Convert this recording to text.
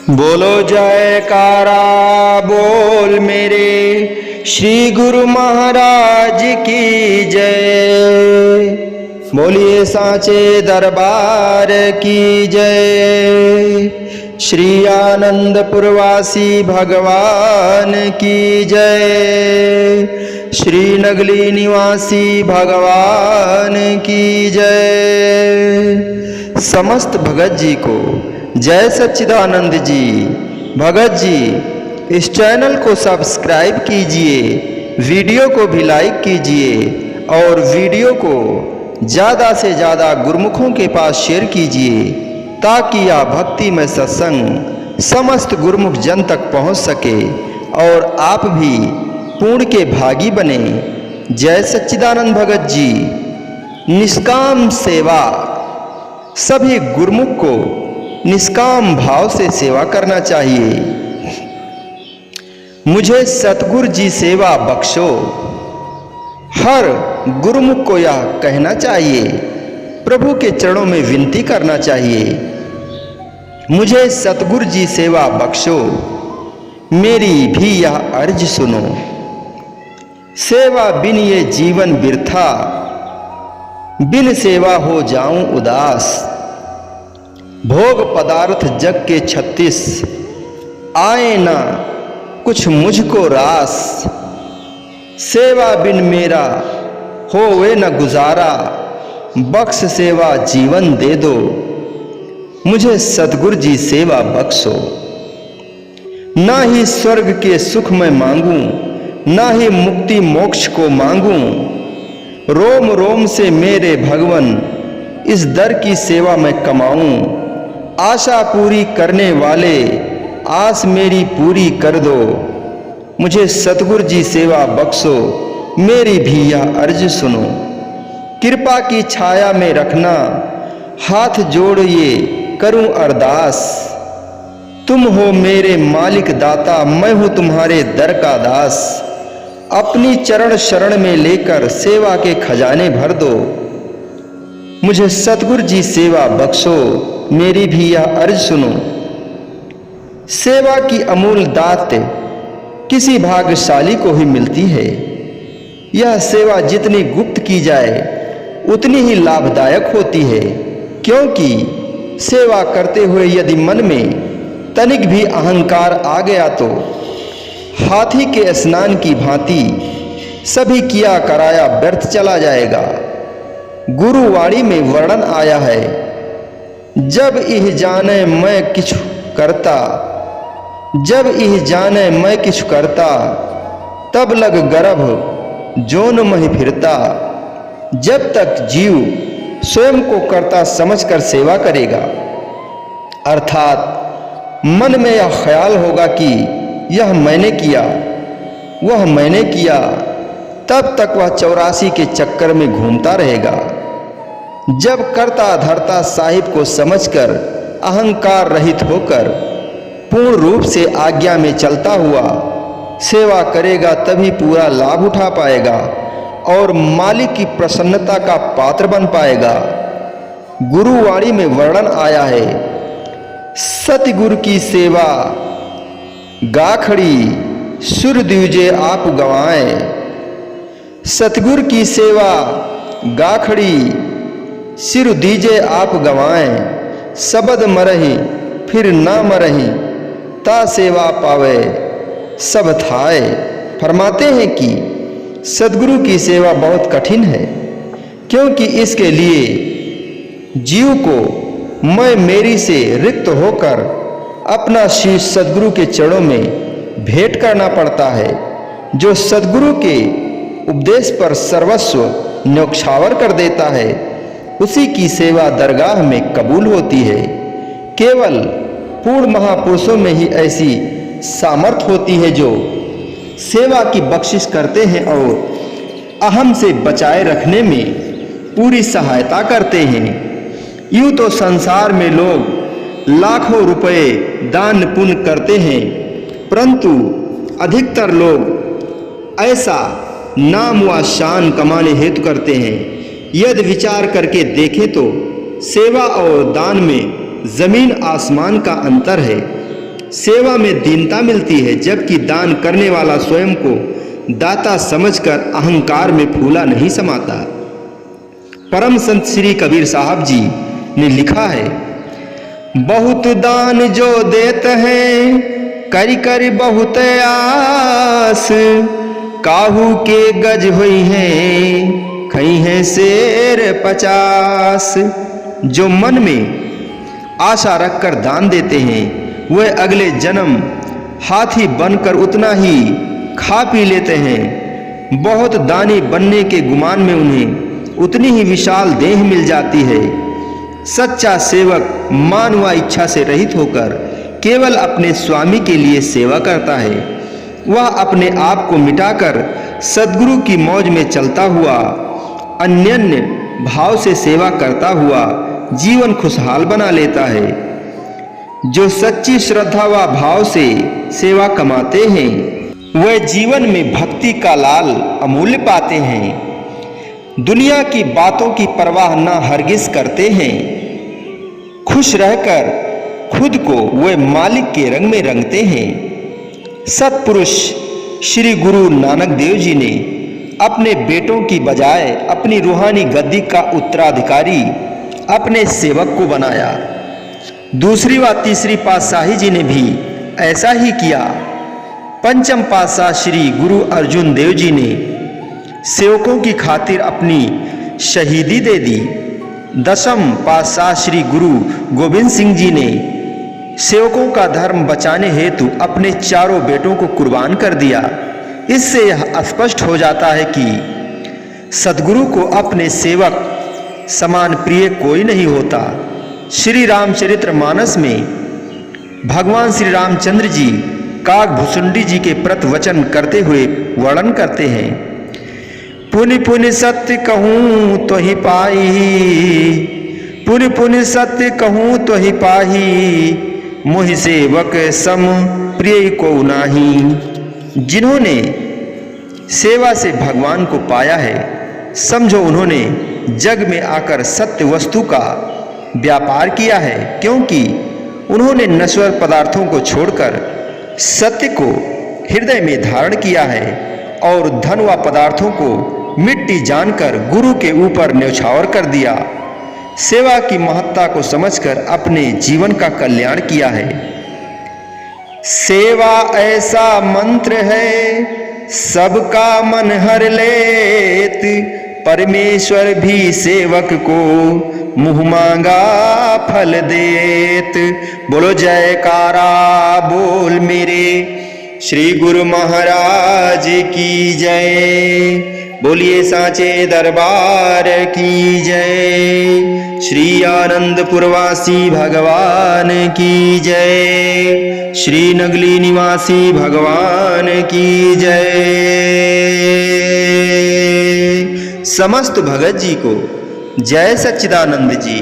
बोलो जयकारा बोल मेरे श्री गुरु महाराज की जय। बोलिए सांचे दरबार की जय। श्री आनंदपुरवासी भगवान की जय। श्री नगली निवासी भगवान की जय। समस्त भगत जी को जय सच्चिदानंद जी। भगत जी इस चैनल को सब्सक्राइब कीजिए, वीडियो को भी लाइक कीजिए और वीडियो को ज़्यादा से ज़्यादा गुरुमुखों के पास शेयर कीजिए ताकि यह भक्ति में सत्संग समस्त गुरुमुख जन तक पहुंच सके और आप भी पुण्य के भागी बने। जय सच्चिदानंद भगत जी। निष्काम सेवा, सभी गुरुमुख को निष्काम भाव से सेवा करना चाहिए। मुझे सतगुरु जी सेवा बख्शो, हर गुरुमुख को यह कहना चाहिए, प्रभु के चरणों में विनती करना चाहिए। मुझे सतगुरु जी सेवा बख्शो, मेरी भी यह अर्ज सुनो। सेवा बिन ये जीवन बिरथा, बिन सेवा हो जाऊं उदास। भोग पदार्थ जग के 36, आए ना कुछ मुझको रास। सेवा बिन मेरा होवे न गुजारा, बख्श सेवा जीवन दे दो। मुझे सतगुरु जी सेवा बख्शो। ना ही स्वर्ग के सुख मैं मांगूं, ना ही मुक्ति मोक्ष को मांगूं। रोम रोम से मेरे भगवन इस दर की सेवा मैं कमाऊं। आशा पूरी करने वाले आस मेरी पूरी कर दो। मुझे सतगुरु जी सेवा बख्शो, मेरी भी यह अर्ज सुनो। कृपा की छाया में रखना, हाथ जोड़ ये करूं अरदास। तुम हो मेरे मालिक दाता, मैं हूं तुम्हारे दर का दास। अपनी चरण शरण में लेकर सेवा के खजाने भर दो। मुझे सतगुरु जी सेवा बख्शो, मेरी भी यह अर्ज सुनो। सेवा की अमूल दात किसी भाग्यशाली को ही मिलती है। यह सेवा जितनी गुप्त की जाए उतनी ही लाभदायक होती है, क्योंकि सेवा करते हुए यदि मन में तनिक भी अहंकार आ गया तो हाथी के स्नान की भांति सभी किया कराया व्यर्थ चला जाएगा। गुरुवाणी में वर्णन आया है, जब इह जाने मैं किछु करता, जब इह जाने मैं किछु करता, तब लग गर्भ जोन महि फिरता। जब तक जीव स्वयं को कर्ता समझकर सेवा करेगा, अर्थात मन में यह ख्याल होगा कि यह मैंने किया, वह मैंने किया, तब तक वह 84 के चक्कर में घूमता रहेगा। जब कर्ता धर्ता साहिब को समझकर अहंकार रहित होकर पूर्ण रूप से आज्ञा में चलता हुआ सेवा करेगा, तभी पूरा लाभ उठा पाएगा और मालिक की प्रसन्नता का पात्र बन पाएगा। गुरुवाणी में वर्णन आया है, सतगुरु की सेवा गाखड़ी सुर दीजे आप गवाएं। सतगुरु की सेवा गाखड़ी सिर दीजे आप गवाएं। सबद मरही फिर ना मरही, ता सेवा पावे सब थाए। फरमाते हैं कि सद्गुरु की सेवा बहुत कठिन है, क्योंकि इसके लिए जीव को मैं मेरी से रिक्त होकर अपना शीश सद्गुरु के चरणों में भेंट करना पड़ता है। जो सद्गुरु के उपदेश पर सर्वस्व न्योछावर कर देता है, उसी की सेवा दरगाह में कबूल होती है। केवल पूर्ण महापुरुषों में ही ऐसी सामर्थ होती है जो सेवा की बख्शिश करते हैं और अहम से बचाए रखने में पूरी सहायता करते हैं। यूं तो संसार में लोग लाखों रुपए दान पुण्य करते हैं, परंतु अधिकतर लोग ऐसा नाम व शान कमाने हेतु करते हैं। यदि विचार करके देखें तो सेवा और दान में जमीन आसमान का अंतर है। सेवा में दीनता मिलती है, जबकि दान करने वाला स्वयं को दाता समझकर अहंकार में फूला नहीं समाता। परम संत श्री कबीर साहब जी ने लिखा है, बहुत दान जो देते हैं करी करी बहुत आस, काहू के गज हुई हैं खई है शेर 50। जो मन में आशा रखकर दान देते हैं वह अगले जन्म हाथी बनकर उतना ही खा पी लेते हैं। बहुत दानी बनने के गुमान में उन्हें उतनी ही विशाल देह मिल जाती है। सच्चा सेवक मान व इच्छा से रहित होकर केवल अपने स्वामी के लिए सेवा करता है। वह अपने आप को मिटाकर सद्गुरु की मौज में चलता हुआ अन्योन्य भाव से सेवा करता हुआ जीवन खुशहाल बना लेता है। जो सच्ची श्रद्धा व भाव से सेवा कमाते हैं वह जीवन में भक्ति का लाल अमूल्य पाते हैं। दुनिया की बातों की परवाह न हरगिज करते हैं। खुश रहकर खुद को वे मालिक के रंग में रंगते हैं। सत्पुरुष श्री गुरु नानक देव जी ने अपने बेटों की बजाय अपनी रूहानी गद्दी का उत्तराधिकारी अपने सेवक को बनाया। दूसरी व तीसरी पातशाही जी ने भी ऐसा ही किया। पंचम पातशाह श्री गुरु अर्जुन देव जी ने सेवकों की खातिर अपनी शहीदी दे दी। दसम पातशाह श्री गुरु गोविंद सिंह जी ने सेवकों का धर्म बचाने हेतु अपने चारों बेटों को कुर्बान कर दिया। इससे यह स्पष्ट हो जाता है कि सद्गुरु को अपने सेवक समान प्रिय कोई नहीं होता। श्री रामचरितमानस में भगवान श्री रामचंद्र जी काकभुसुंडी जी के प्रतिवचन करते हुए वर्णन करते हैं, पुनि पुनि सत्य कहूँ तो ही पाई, पुनि पुनि सत्य कहूँ तो ही पाही, मोहि सेवक सम प्रिय को नाही। जिन्होंने सेवा से भगवान को पाया है, समझो उन्होंने जग में आकर सत्य वस्तु का व्यापार किया है, क्योंकि उन्होंने नश्वर पदार्थों को छोड़कर सत्य को हृदय में धारण किया है और धन व पदार्थों को मिट्टी जानकर गुरु के ऊपर न्यौछावर कर दिया। सेवा की महत्ता को समझकर अपने जीवन का कल्याण किया है। सेवा ऐसा मंत्र है सबका मन हर लेत, परमेश्वर भी सेवक को मुँह मांगा फल देत। बोलो जयकारा बोल मेरे श्री गुरु महाराज की जय। बोलिए साचे दरबार की जय। श्री आनंदपुरवासी भगवान की जय। श्री नगली निवासी भगवान की जय। समस्त भगत जी को जय सच्चिदानंद जी।